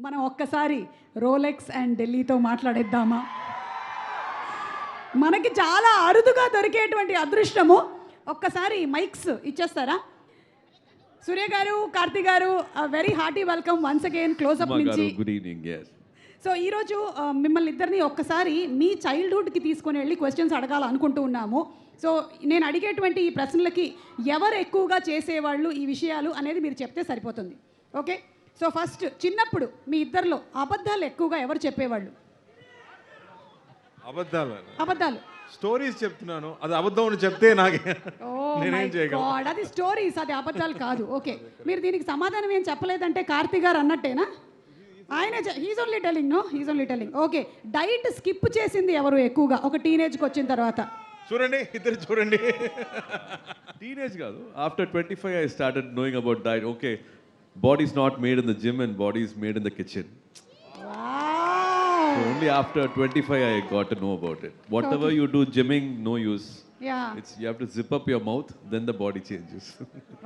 మనం ఒక్కసారి Rolex and ఢిల్లీతో మాట్లాడేద్దామా? మనకి చాలా అరుదుగా దొరికేటువంటి అదృష్టము. ఒక్కసారి మైక్స్ ఇచ్చేస్తారా? సూర్య garu, Karthi garu, very hearty welcome once again close up నుంచి. Good evening. సో ఈరోజు మిమ్మల్ని ఇద్దరిని ఒక్కసారి మీ చైల్డ్హుడ్కి తీసుకొని వెళ్ళి క్వశ్చన్స్ అడగాలనుకుంటూ ఉన్నాము. సో నేను అడిగేటువంటి ఈ ప్రశ్నలకి ఎవరు ఎక్కువగా చేసేవాళ్ళు ఈ విషయాలు అనేది మీరు చెప్తే సరిపోతుంది. ఓకే, సో ఫస్ట్ చిన్నప్పుడు మీ ఇద్దరిలో అబద్ధాలు ఎక్కువగా ఎవరు చెప్పేవాళ్ళు? అబద్ధాలు స్టోరీస్ చెప్తున్నాను, అది అబద్ధం అని చెప్తే నేనేం చేయగలను? అది స్టోరీస్, అది అబద్ధాలు కాదు. ఓకే, మీరు దీనికి సమాధానం ఏం చెప్పలేదంటే కార్తీ గారు అన్నట్టేనా? ఆయన he's only telling. Okay, diet skip చేసింది ఎవరు ఎక్కువగా ఒక టీనేజ్కి వచ్చిన తర్వాత? చూడండి, ఇద్దరు చూడండి. టీనేజ్ కాదు, after 25 I started knowing about diet. Okay, body is not made in the gym and body is made in the kitchen. So only after 25 I got to know about it. Whatever you do gymming, no use. Yeah. You have to zip up your mouth, then the body changes.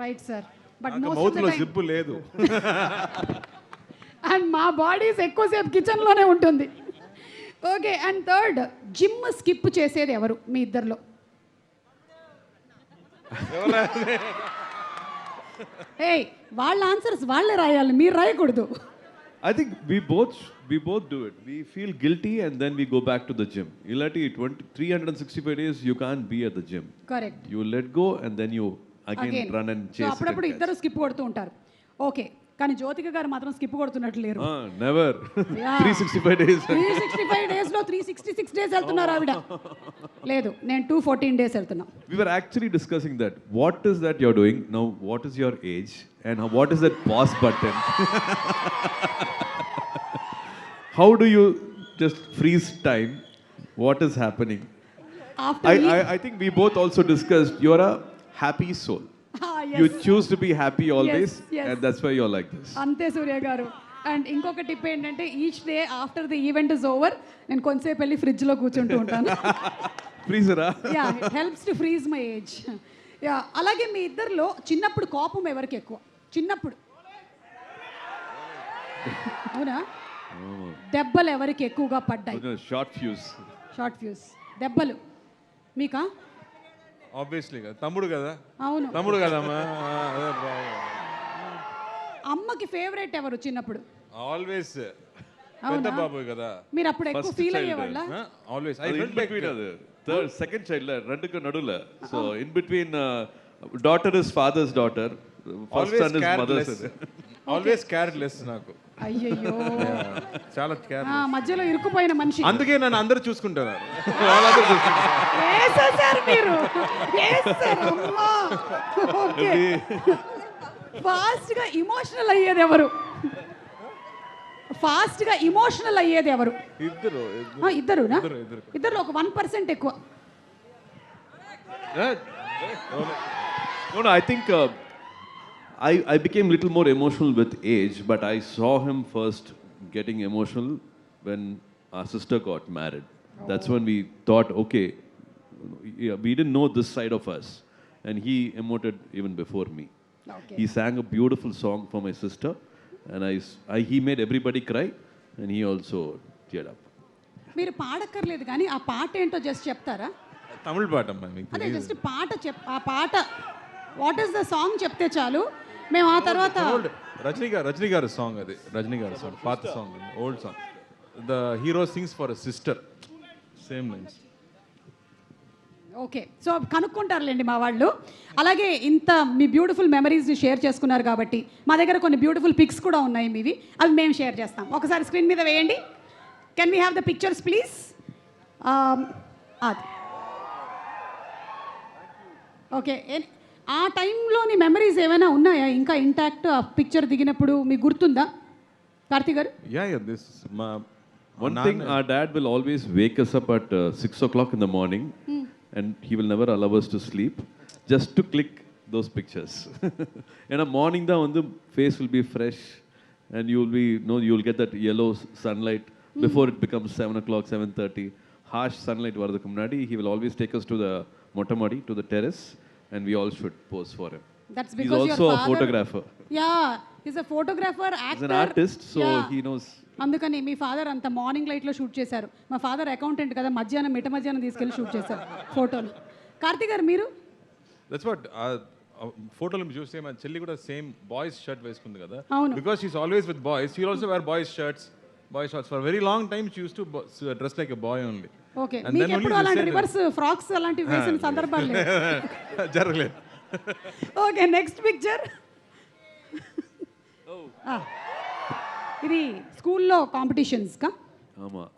Right, sir. But mouth లో zip లేదు. And మా bodies ఎక్కువసేపు కిచెన్లోనే ఉంటుంది. Okay, and third, gym skip చేసేది ఎవరు మీ ఇద్దరిలో? ఏయ్, వాళ్ళ ఆన్సర్స్ వాళ్ళే రాయాలి, మీరు రాయకూడదు. I think we both do it. We feel guilty and then we go back to the gym. Ilati 365 days you can't be at the gym. Correct. You let go and then you again run and chase. So అప్పుడప్పుడు ఇద్దరు skip కొడుతూ ఉంటారు. Okay, కానీ జ్యోతిక గారు మాత్రం skip కొడుతున్నట్లు లేరు. Never. 365 days. 365 days లో 366 days వెళ్తున్నారు ఆవిడ. లేదు, నేను 214 days వెళ్తున్నా. We were actually discussing that. What is that you're doing now? What is your age? And what is that pause button? How do you just freeze time? What is happening? I think we both also discussed you're a happy soul. Yes. You choose to be happy always. Yes. And that's why you're like this. అంతే సూర్య గారు. And ఇంకొక tip ఏంటంటే each day after the event is over నేను కొంతసేపు వెళ్ళి ఫ్రిడ్జ్లో కూర్చుంటూ ఉంటాను. ఫ్రీజరా? Yeah, it helps to freeze my age. Yeah, అలాగే మీ ఇద్దరిలో చిన్నప్పుడు కోపం ఎవరికి ఎక్కువ? చిన్నప్పుడు అవునా? దెబ్బలు ఎవరికి ఎక్కువగా పడ్డాయి? షార్ట్ ఫ్యూజ్ దెబ్బలు మీకా? ఆబ్వియస్లీ కదా, తమ్ముడు కదా. అవును, తమ్ముడు కదమ్మా. అమ్మకి ఫేవరెట్ ఎవరు చిన్నప్పుడు? ఆల్వేస్ పెద్ద బాబు కదా. మీరు అప్పుడు ఎక్కువ ఫీల్ అయ్యేవాళ్ళ? Always I felt like third second child రెండుకు నడుల. So in between daughter is father's daughter, first son is mother's. Always careless నాకు. అయ్యయ్యో, చాలా కేర్, మధ్యలో ఇరుక్కుపోయిన మనిషి. అందుకే నన్ను అందరూ చూసుకుంటున్నారు. ఫాస్ట్ గా ఇమోషనల్ అయ్యేది ఎవరు? ఇద్దరునా? ఇద్దరు ఒక 1% ఎక్కువ. No, I think I became little more emotional with age, but I saw him first getting emotional when our sister got married. That's when we thought, okay, we didn't know this side of us, and he emoted even before me. Okay. He sang a beautiful song for my sister, and he made everybody cry, and he also teared up. మీరు పాడక్కర్లేదు కానీ ఆ పాట ఏంటో just చెప్తారా? తమిళ పాట అమ్మా. అదే just ఆ పాట వాట్ ఈస్ ద సాంగ్ చెప్తే చాలు, మేము ఆ తర్వాత. రజనీ గారు సాంగ్, అది రజనీ గారు సాంగ్, పాత song, old song. The hero sings for a sister, same lines. Okay, so కనుక్కుంటారులేండి మా వాళ్ళు. అలాగే ఇంత మీ బ్యూటిఫుల్ మెమరీస్ని షేర్ చేసుకున్నారు కాబట్టి మా దగ్గర కొన్ని బ్యూటిఫుల్ పిక్స్ కూడా ఉన్నాయి మీవి, అవి మేము షేర్ చేస్తాం. ఒకసారి స్క్రీన్ మీద వేయండి. Can we have the pictures please? అది ఓకే. ఆ టైంలోని మెమరీస్ ఏమైనా ఉన్నాయా ఇంకా ఇంటాక్ట్? ఆ పిక్చర్ దిగినప్పుడు మీకు గుర్తుందా కార్తీ గారు? One thing, our dad will always wake us up at 6 o'clock in the morning, and he will never allow us to sleep, just to click those pictures. In the morning, the face will be fresh, and you will get that yellow sunlight before it becomes 7 o'clock, 7:30. Harsh sunlight varadhukku munadi, he will always take us to the Mottamadi, to the terrace, and we all should pose for him. That's He's because also your a father, photographer. Yeah, is a photographer, He's an actor, artist, so he knows. అందుకని మీ father అంత morning లైట్లో shoot చేశారు. మా father accountant కదా, మధ్యాహ్నం మిట్ట మధ్యాహ్నం తీసుకెళ్ళి షూట్ చేశారు ఫోటోలు. కార్తీక్ గారు మీరు? దట్స్ వాట్ ఫోటోలు చూస్తే మా చెల్లి కూడా సేమ్ బాయ్స్ షర్ట్ వేసుకుంది కదా, అవును. Because she's always with boys. She also wear boys shirts, boys shorts. For very long time she use to dress like a boy only. Okay, మీకు ఎప్పుడు అలాంటి రివర్స్ ఫ్రాక్స్ అలాంటివి వేసిన సందర్భాలు లేవు? జరగలేదు. Okay, next picture. ఇది స్కూల్లో కాంపిటీషన్స్ కా?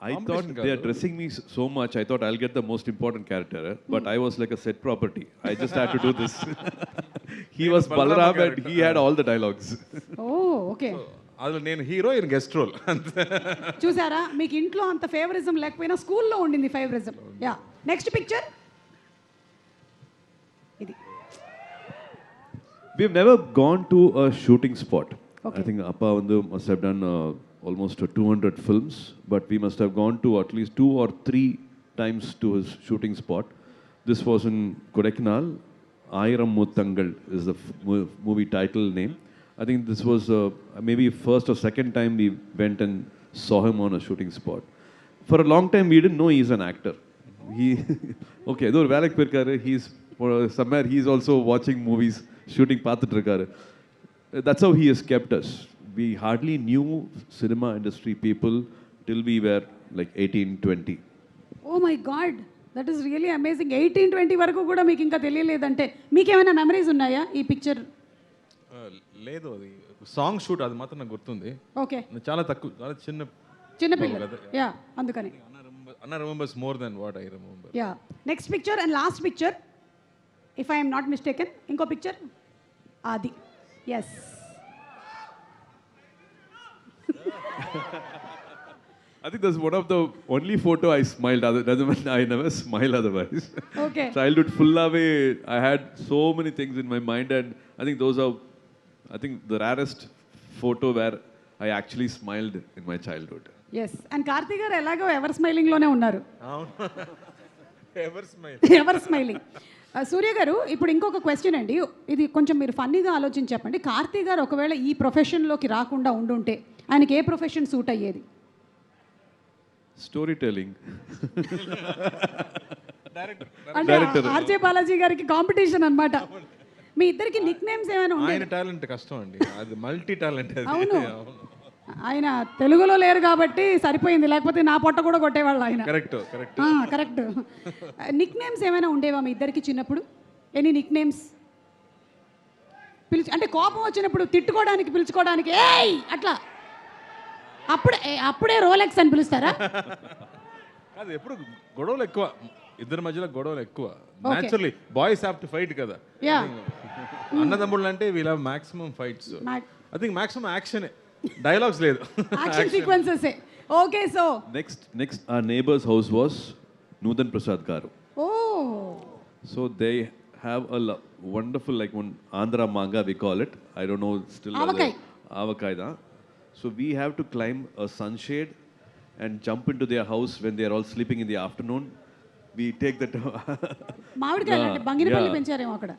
I thought they are dressing me so much. I thought I'll get the most important character, but I was like a set property. I just had to do this. He was Balaram and he had all the dialogues. Oh okay, అందులో నేను hero, ఈయన guest role. చూసారా, మీకు ఇంట్లో అంత favouritism లేకపోయినా స్కూల్లో ఉండింది ఫేవరిజం. యా, నెక్స్ట్ పిక్చర్ ఇది. We've never gone to a shooting spot. Okay. I think Appa must have done almost 200 films, but we must have gone to at least 2 or 3 times to his shooting spot. This was in Kodaikanal. Ayiram Muttangal is the movie title name. I think this was maybe first or second time we went and saw him on a shooting spot. For a long time we didn't know he's an actor. He okay, though Valak Pirkar, he's somewhere he's also watching movies, shooting paathitrukkaru. That's how he has kept us. We hardly knew cinema industry people till we were like 18, 20. Oh my god, that is really amazing. 18-20 వరకు కూడా మీకు ఇంకా తెలియలేదంటే మీకు ఏమైనా memories ఉన్నాయా ఈ picture? లేదు, అది సాంగ్ షూట్, అది మాత్రం నాకు గుర్తుంది. ఓకే, చాలా తక్కువ, చాలా చిన్న పిల్లలు. యా, అందుకని అన్న remembers more than what I remember. Yeah, next picture and last picture if I'm not mistaken. ఇంకో పిక్చర్ అది. Yes, I think that's one of the only photo I smiled. I never smile otherwise. Okay. Childhood full away. I had so many things in my mind, and I think those are, I think, the rarest photo where I actually smiled in my childhood. Yes, and Karthik గారు ఎలాగో ever స్మైలింగ్లోనే ఉన్నారు. Ever smiling. సూర్య గారు, ఇప్పుడు ఇంకొక question అండి. ఇది కొంచెం మీరు ఫన్నీగా ఆలోచించి చెప్పండి. కార్తీక్ గారు ఒకవేళ ఈ ప్రొఫెషన్లోకి రాకుండా ఉండుంటే ఆయనకి ఏ ప్రొఫెషన్ సూట్ అయ్యేది? Storytelling. అంటే ఆర్జే బాలాజీ గారికి కాంపిటీషన్ అన్నమాట. మీ ఇద్దరికి నిక్ నేమ్స్ ఏమైనా ఆయన ఉంటాయి? టాలెంట్ కష్టం అండి, అది మల్టీ టాలెంట్. అవును, ఆయన తెలుగులో లేరు కాబట్టి సరిపోయింది, లేకపోతే నా పొట్ట కూడా కొట్టేవాళ్ళు ఆయన. Correct correct correct. Nick names ఏమైనా ఉండేవా మీ ఇద్దరికి చిన్నప్పుడు? Any Nick names? అంటే కోపం వచ్చినప్పుడు తిట్టుకోవడానికి, పిలుచుకోవడానికి ఏయ్ అట్లా అప్పుడే రోలెక్స్ అని పిలుస్తారా? అది ఎప్పుడు గొడవలు ఎక్కువ, ఇద్దరి మధ్యలో గొడవలు ఎక్కువ. Naturally boys have to fight కదా. యా, అన్నదమ్ముళ్ళు అంటే వీళ్ళ maximum fights. I think maximum action, dialogues లేదు. Action sequences. Okay, so Next our neighbor's house was Nudan Prasad Garu. ఓ So they have a wonderful, like one Andhra manga we call it. I don't know still. Avakai. Avakai da. So we have to climb a sunshade and jump into their house when they are all sleeping in the afternoon. We take that. మామిడికాయలు అంటే బంగినపల్లి పెంచారేమో అక్కడ.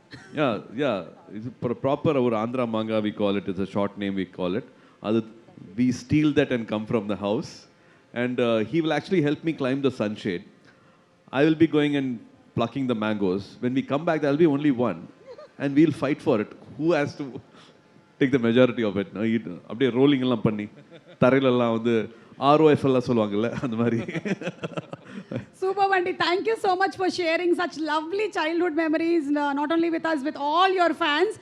Yeah. It's proper our Andhra manga we call it. It's a short name we call it. We steal that and come from the house, and he will actually help me climb the sunshade. I will be going and plucking the mangoes. When we come back, there will be only one, and we'll fight for it. Who has to take the majority of it? அப்படியே rolling எல்லாம் பண்ணி தரையிலெல்லாம் வந்து ROF எல்லாம் சொல்லுவாங்கல்ல அந்த மாதிரி. Superb Andy, thank you so much for sharing such lovely childhood memories, not only with us, with all your fans.